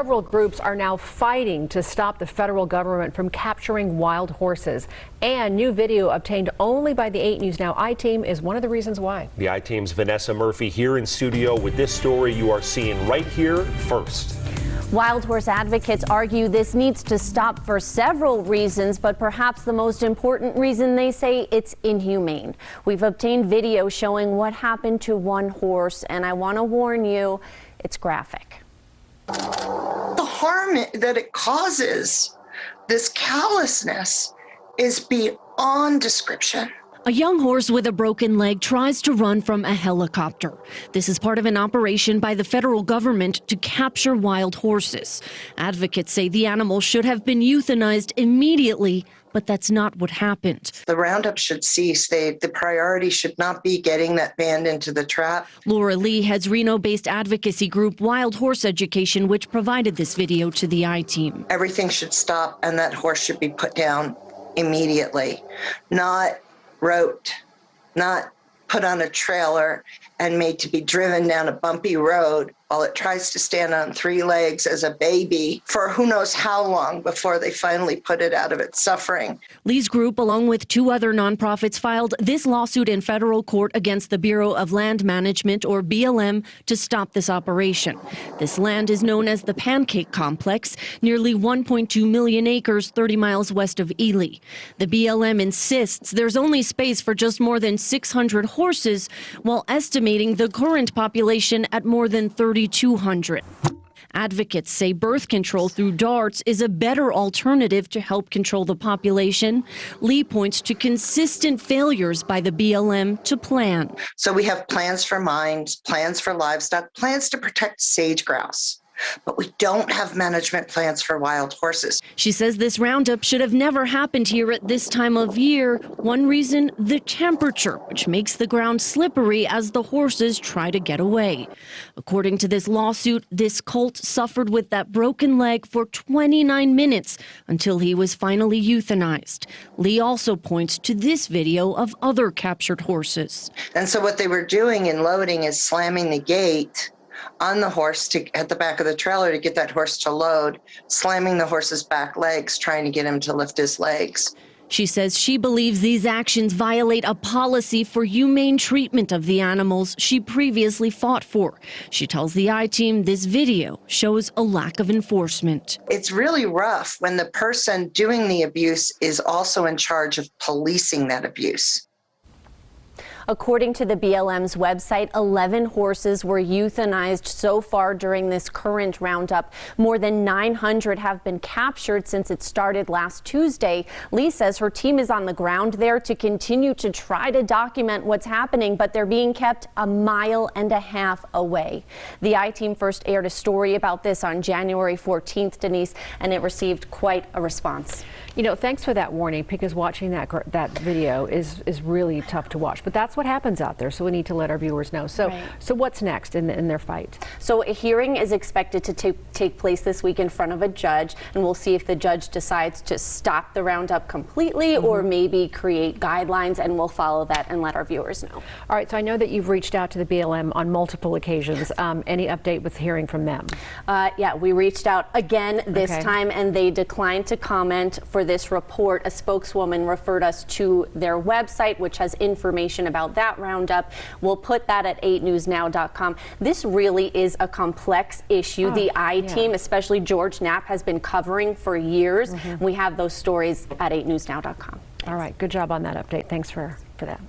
Several groups are now fighting to stop the federal government from capturing wild horses. And new video obtained only by the 8 News Now I-Team is one of the reasons why. The I-Team's Vanessa Murphy here in studio with this story you are seeing right here first. Wild horse advocates argue this needs to stop for several reasons, but perhaps the most important reason, they say, it's inhumane. We've obtained video showing what happened to one horse, and I want to warn you, it's graphic. The harm that it causes, this callousness, is beyond description. A young horse with a broken leg tries to run from a helicopter. This is part of an operation by the federal government to capture wild horses. Advocates say the animal should have been euthanized immediately, but that's not what happened. The roundup should cease. The priority should not be getting that band into the trap. Laura Lee heads Reno-based advocacy group Wild Horse Education, which provided this video to the I-Team. Everything should stop and that horse should be put down immediately, not roped, not put on a trailer and made to be driven down a bumpy road while it tries to stand on 3 legs as a baby for who knows how long before they finally put it out of its suffering. Lee's group, along with 2 other nonprofits, filed this lawsuit in federal court against the Bureau of Land Management, or BLM, to stop this operation. This land is known as the Pancake Complex, nearly 1.2 million acres, 30 miles west of Ely. The BLM insists there's only space for just more than 600 horses, while estimating the current population at more than 3,200. Advocates say birth control through darts is a better alternative to help control the population. Lee points to consistent failures by the BLM to plan. So we have plans for mines, plans for livestock, plans to protect sage grouse. But we don't have management plans for wild horses. She says this roundup should have never happened here at this time of year. One reason, the temperature, which makes the ground slippery as the horses try to get away. According to this lawsuit, this colt suffered with that broken leg for 29 minutes until he was finally euthanized. Lee also points to this video of other captured horses. And so what they were doing in loading is slamming the gate on the horse at the back of the trailer to get that horse to load, slamming the horse's back legs, trying to get him to lift his legs. She says she believes these actions violate a policy for humane treatment of the animals she previously fought for. She tells the I-Team this video shows a lack of enforcement. It's really rough when the person doing the abuse is also in charge of policing that abuse. According to the BLM's website, 11 horses were euthanized so far during this current roundup. More than 900 have been captured since it started last Tuesday. Lee says her team is on the ground there to continue to try to document what's happening, but they're being kept 1.5 miles away. The I-Team first aired a story about this on January 14th, Denise, and it received quite a response. You know, thanks for that warning, because watching that video is really tough to watch. But that's what happens out there, so we need to let our viewers know. So, right. So what's next in their fight? So a hearing is expected to take place this week in front of a judge, and we'll see if the judge decides to stop the roundup completely or maybe create guidelines, and we'll follow that and let our viewers know. All right, so I know that you've reached out to the BLM on multiple occasions. Any update with hearing from them? Yeah, we reached out again this time, and they declined to comment for this report. A spokeswoman referred us to their website, which has information about that roundup. We'll put that at 8newsnow.com. This really is a complex issue. The I-Team, especially George Knapp, has been covering for years. We have those stories at 8newsnow.com. All right, good job on that update. Thanks for that.